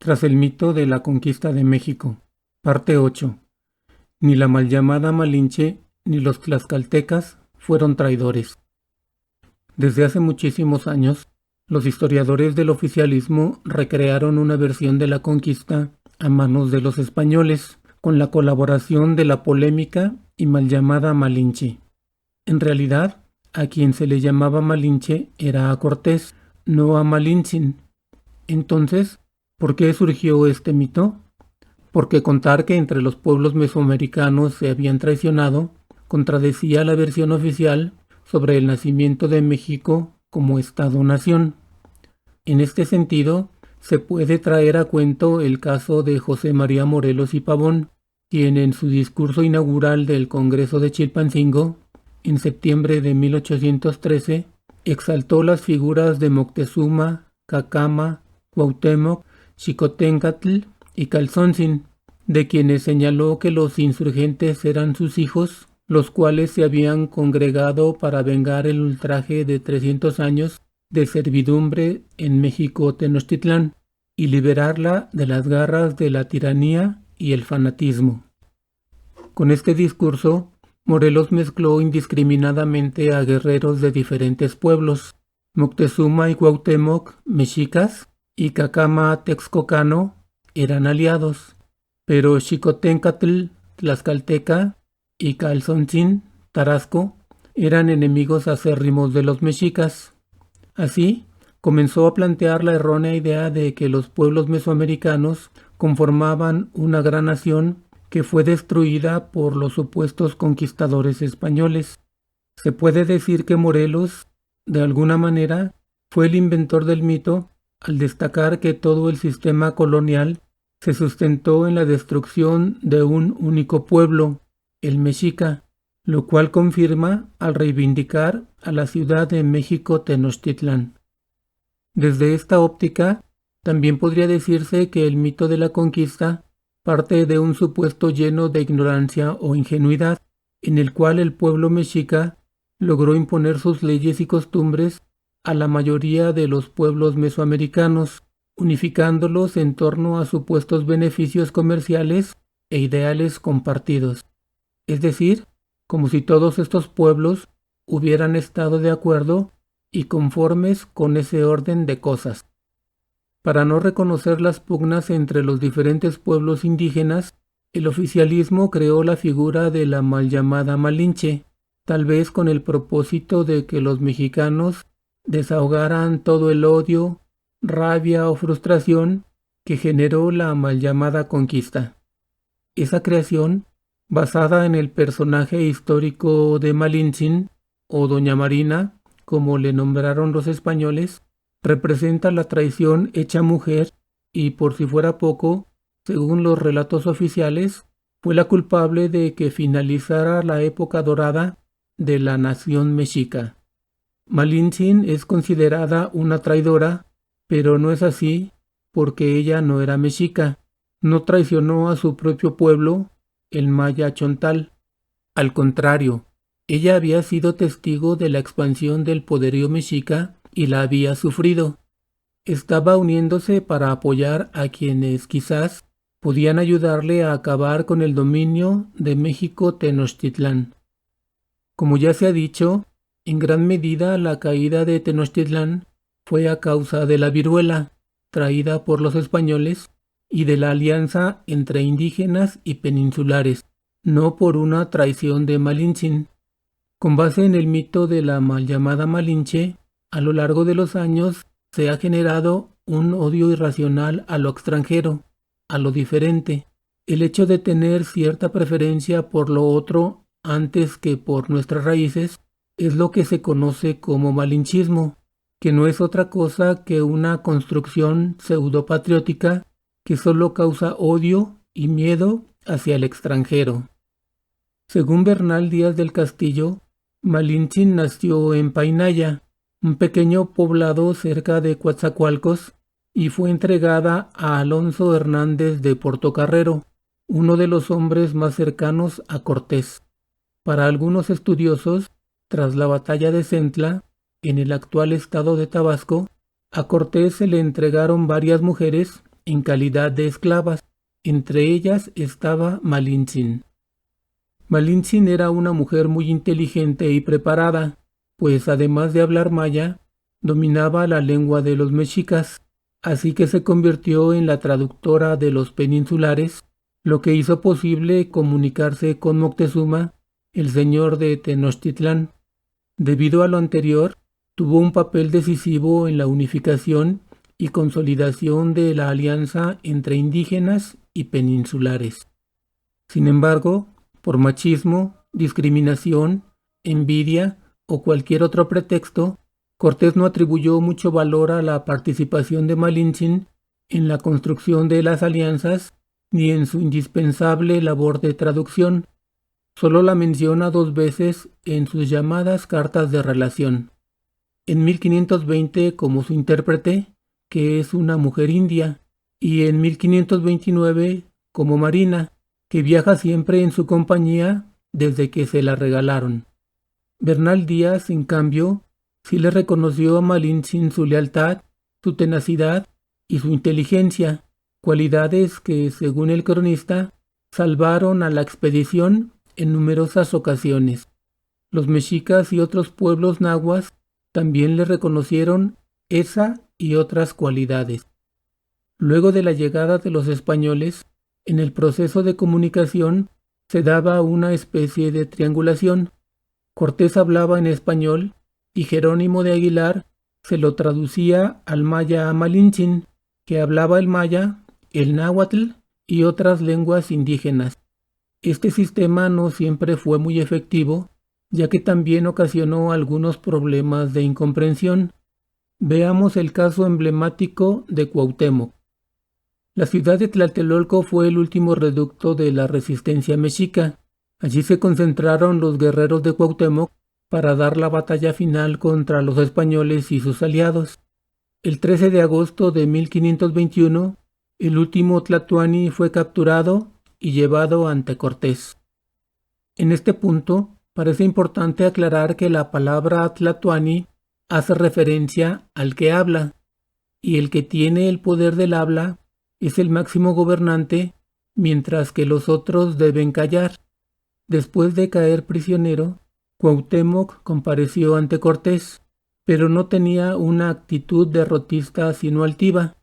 Tras el mito de la conquista de México. Parte 8. Ni la mal llamada Malinche ni los tlaxcaltecas fueron traidores. Desde hace muchísimos años, los historiadores del oficialismo recrearon una versión de la conquista a manos de los españoles, con la colaboración de la polémica y mal llamada Malinche. En realidad, a quien se le llamaba Malinche era a Cortés, no a Malintzin. Entonces, ¿por qué surgió este mito? Porque contar que entre los pueblos mesoamericanos se habían traicionado contradecía la versión oficial sobre el nacimiento de México como Estado-nación. En este sentido, se puede traer a cuento el caso de José María Morelos y Pavón, quien en su discurso inaugural del Congreso de Chilpancingo, en septiembre de 1813, exaltó las figuras de Moctezuma, Cacama, Cuauhtémoc, Xicoténcatl y Calzónzin, de quienes señaló que los insurgentes eran sus hijos, los cuales se habían congregado para vengar el ultraje de 300 años de servidumbre en México Tenochtitlán y liberarla de las garras de la tiranía y el fanatismo. Con este discurso, Morelos mezcló indiscriminadamente a guerreros de diferentes pueblos, Moctezuma y Cuauhtémoc, mexicas, y Cacama texcocano, eran aliados, pero Xicoténcatl, tlaxcalteca, y Calzónzin, tarasco, eran enemigos acérrimos de los mexicas. Así, comenzó a plantear la errónea idea de que los pueblos mesoamericanos conformaban una gran nación que fue destruida por los supuestos conquistadores españoles. Se puede decir que Morelos, de alguna manera, fue el inventor del mito al destacar que todo el sistema colonial se sustentó en la destrucción de un único pueblo, el mexica, lo cual confirma al reivindicar a la ciudad de México Tenochtitlán. Desde esta óptica, también podría decirse que el mito de la conquista parte de un supuesto lleno de ignorancia o ingenuidad, en el cual el pueblo mexica logró imponer sus leyes y costumbres a la mayoría de los pueblos mesoamericanos, unificándolos en torno a supuestos beneficios comerciales e ideales compartidos. Es decir, como si todos estos pueblos hubieran estado de acuerdo y conformes con ese orden de cosas. Para no reconocer las pugnas entre los diferentes pueblos indígenas, el oficialismo creó la figura de la mal llamada Malinche, tal vez con el propósito de que los mexicanos desahogaran todo el odio, rabia o frustración que generó la mal llamada conquista. Esa creación, basada en el personaje histórico de Malintzin, o Doña Marina, como le nombraron los españoles, representa la traición hecha mujer y, por si fuera poco, según los relatos oficiales, fue la culpable de que finalizara la época dorada de la nación mexica. Malintzin es considerada una traidora, pero no es así porque ella no era mexica, no traicionó a su propio pueblo, el maya chontal. Al contrario, ella había sido testigo de la expansión del poderío mexica y la había sufrido. Estaba uniéndose para apoyar a quienes quizás podían ayudarle a acabar con el dominio de México Tenochtitlán. Como ya se ha dicho, en gran medida la caída de Tenochtitlán fue a causa de la viruela, traída por los españoles, y de la alianza entre indígenas y peninsulares, no por una traición de Malintzin. Con base en el mito de la mal llamada Malinche, a lo largo de los años se ha generado un odio irracional a lo extranjero, a lo diferente. El hecho de tener cierta preferencia por lo otro antes que por nuestras raíces es lo que se conoce como malinchismo, que no es otra cosa que una construcción pseudopatriótica que solo causa odio y miedo hacia el extranjero. Según Bernal Díaz del Castillo, Malintzin nació en Painaya, un pequeño poblado cerca de Coatzacoalcos, y fue entregada a Alonso Hernández de Portocarrero, uno de los hombres más cercanos a Cortés. Para algunos estudiosos, tras la batalla de Centla, en el actual estado de Tabasco, a Cortés se le entregaron varias mujeres en calidad de esclavas. Entre ellas estaba Malintzin. Malintzin era una mujer muy inteligente y preparada, pues además de hablar maya, dominaba la lengua de los mexicas, así que se convirtió en la traductora de los peninsulares, lo que hizo posible comunicarse con Moctezuma, el señor de Tenochtitlán. Debido a lo anterior, tuvo un papel decisivo en la unificación y consolidación de la alianza entre indígenas y peninsulares. Sin embargo, por machismo, discriminación, envidia o cualquier otro pretexto, Cortés no atribuyó mucho valor a la participación de Malintzin en la construcción de las alianzas ni en su indispensable labor de traducción. Solo la menciona 2 veces en sus llamadas cartas de relación. En 1520 como su intérprete, que es una mujer india, y en 1529 como Marina, que viaja siempre en su compañía desde que se la regalaron. Bernal Díaz, en cambio, sí le reconoció a Malintzin su lealtad, su tenacidad y su inteligencia, cualidades que, según el cronista, salvaron a la expedición en numerosas ocasiones. Los mexicas y otros pueblos nahuas también le reconocieron esa y otras cualidades. Luego de la llegada de los españoles, en el proceso de comunicación se daba una especie de triangulación. Cortés hablaba en español y Jerónimo de Aguilar se lo traducía al maya a Malintzin, que hablaba el maya, el náhuatl y otras lenguas indígenas. Este sistema no siempre fue muy efectivo, ya que también ocasionó algunos problemas de incomprensión. Veamos el caso emblemático de Cuauhtémoc. La ciudad de Tlatelolco fue el último reducto de la resistencia mexica. Allí se concentraron los guerreros de Cuauhtémoc para dar la batalla final contra los españoles y sus aliados. El 13 de agosto de 1521, el último tlatoani fue capturado y llevado ante Cortés. En este punto, parece importante aclarar que la palabra tlatoani hace referencia al que habla, y el que tiene el poder del habla es el máximo gobernante, mientras que los otros deben callar. Después de caer prisionero, Cuauhtémoc compareció ante Cortés, pero no tenía una actitud derrotista sino altiva.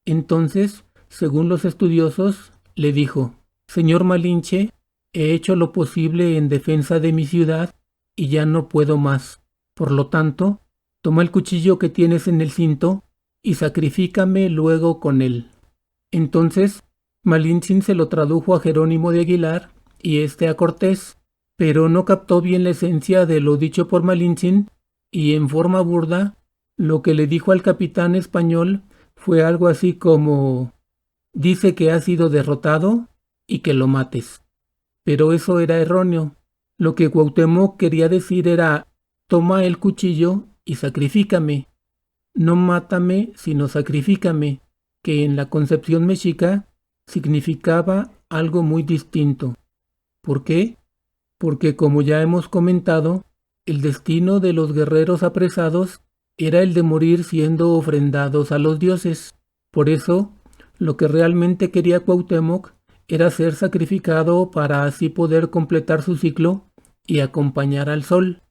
Entonces, según los estudiosos, le dijo: «Señor Malinche, he hecho lo posible en defensa de mi ciudad y ya no puedo más. Por lo tanto, toma el cuchillo que tienes en el cinto y sacrifícame luego con él». Entonces, Malintzin se lo tradujo a Jerónimo de Aguilar y éste a Cortés, pero no captó bien la esencia de lo dicho por Malintzin y, en forma burda, lo que le dijo al capitán español fue algo así como: «Dice que ha sido derrotado y que lo mates». Pero eso era erróneo. Lo que Cuauhtémoc quería decir era: «Toma el cuchillo y sacrifícame. No mátame, sino sacrifícame», que en la concepción mexica significaba algo muy distinto. ¿Por qué? Porque, como ya hemos comentado, el destino de los guerreros apresados era el de morir siendo ofrendados a los dioses. Por eso, lo que realmente quería Cuauhtémoc era ser sacrificado para así poder completar su ciclo y acompañar al sol.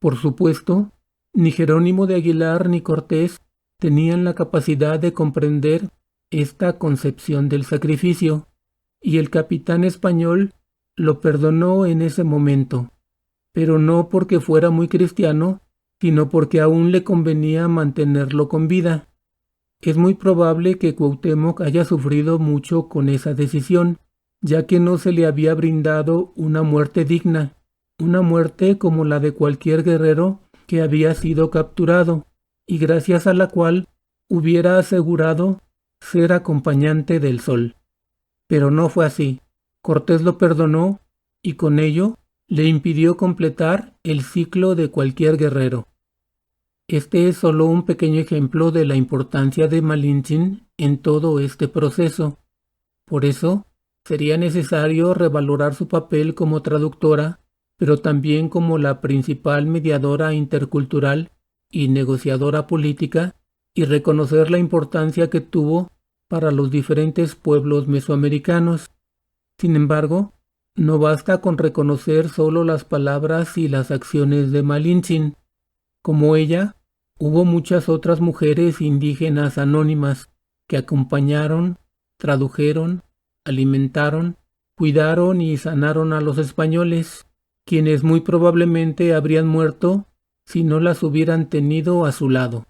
Por supuesto, ni Jerónimo de Aguilar ni Cortés tenían la capacidad de comprender esta concepción del sacrificio, y el capitán español lo perdonó en ese momento, pero no porque fuera muy cristiano, sino porque aún le convenía mantenerlo con vida. Es muy probable que Cuauhtémoc haya sufrido mucho con esa decisión, ya que no se le había brindado una muerte digna, una muerte como la de cualquier guerrero que había sido capturado, y gracias a la cual hubiera asegurado ser acompañante del sol. Pero no fue así. Cortés lo perdonó y con ello le impidió completar el ciclo de cualquier guerrero. Este es solo un pequeño ejemplo de la importancia de Malintzin en todo este proceso. Por eso, sería necesario revalorar su papel como traductora, pero también como la principal mediadora intercultural y negociadora política, y reconocer la importancia que tuvo para los diferentes pueblos mesoamericanos. Sin embargo, no basta con reconocer solo las palabras y las acciones de Malintzin. Como ella, hubo muchas otras mujeres indígenas anónimas que acompañaron, tradujeron, alimentaron, cuidaron y sanaron a los españoles, quienes muy probablemente habrían muerto si no las hubieran tenido a su lado.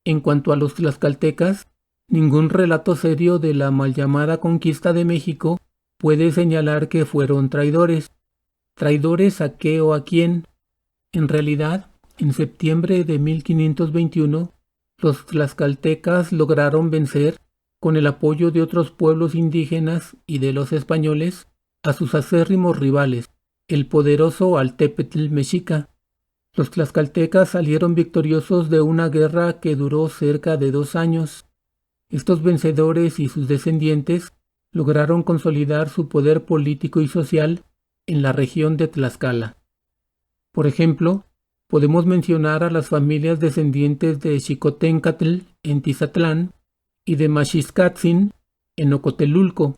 En cuanto a los tlaxcaltecas, ningún relato serio de la mal llamada conquista de México puede señalar que fueron traidores. ¿Traidores a qué o a quién? En realidad, en septiembre de 1521, los tlaxcaltecas lograron vencer, con el apoyo de otros pueblos indígenas y de los españoles, a sus acérrimos rivales, el poderoso Altépetl mexica. Los tlaxcaltecas salieron victoriosos de una guerra que duró cerca de 2 años. Estos vencedores y sus descendientes lograron consolidar su poder político y social en la región de Tlaxcala. Por ejemplo, podemos mencionar a las familias descendientes de Xicoténcatl en Tizatlán y de Maxixcatzin en Ocotelulco.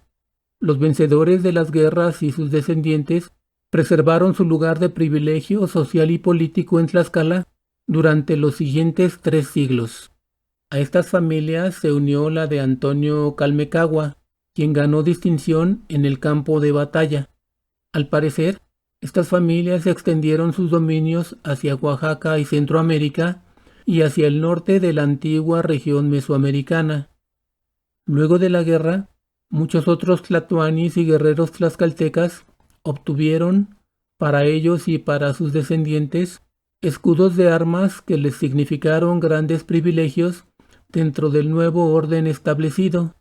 Los vencedores de las guerras y sus descendientes preservaron su lugar de privilegio social y político en Tlaxcala durante los siguientes 3 siglos. A estas familias se unió la de Antonio Calmecagua, quien ganó distinción en el campo de batalla. Al parecer, estas familias extendieron sus dominios hacia Oaxaca y Centroamérica y hacia el norte de la antigua región mesoamericana. Luego de la guerra, muchos otros tlatoanis y guerreros tlaxcaltecas obtuvieron, para ellos y para sus descendientes, escudos de armas que les significaron grandes privilegios dentro del nuevo orden establecido.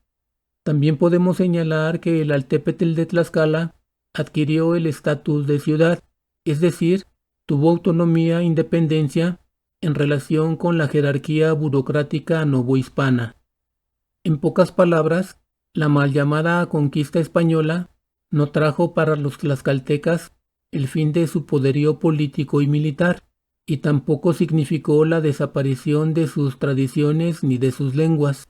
También podemos señalar que el Altépetl de Tlaxcala adquirió el estatus de ciudad, es decir, tuvo autonomía e independencia en relación con la jerarquía burocrática novohispana. En pocas palabras, la mal llamada conquista española no trajo para los tlaxcaltecas el fin de su poderío político y militar, y tampoco significó la desaparición de sus tradiciones ni de sus lenguas.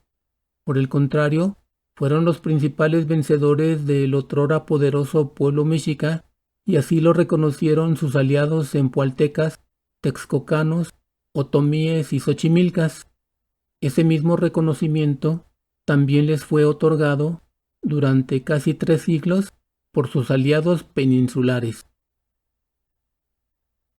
Por el contrario, fueron los principales vencedores del otrora poderoso pueblo mexica, y así lo reconocieron sus aliados empualtecas, texcocanos, otomíes y xochimilcas. Ese mismo reconocimiento también les fue otorgado durante casi 3 siglos por sus aliados peninsulares.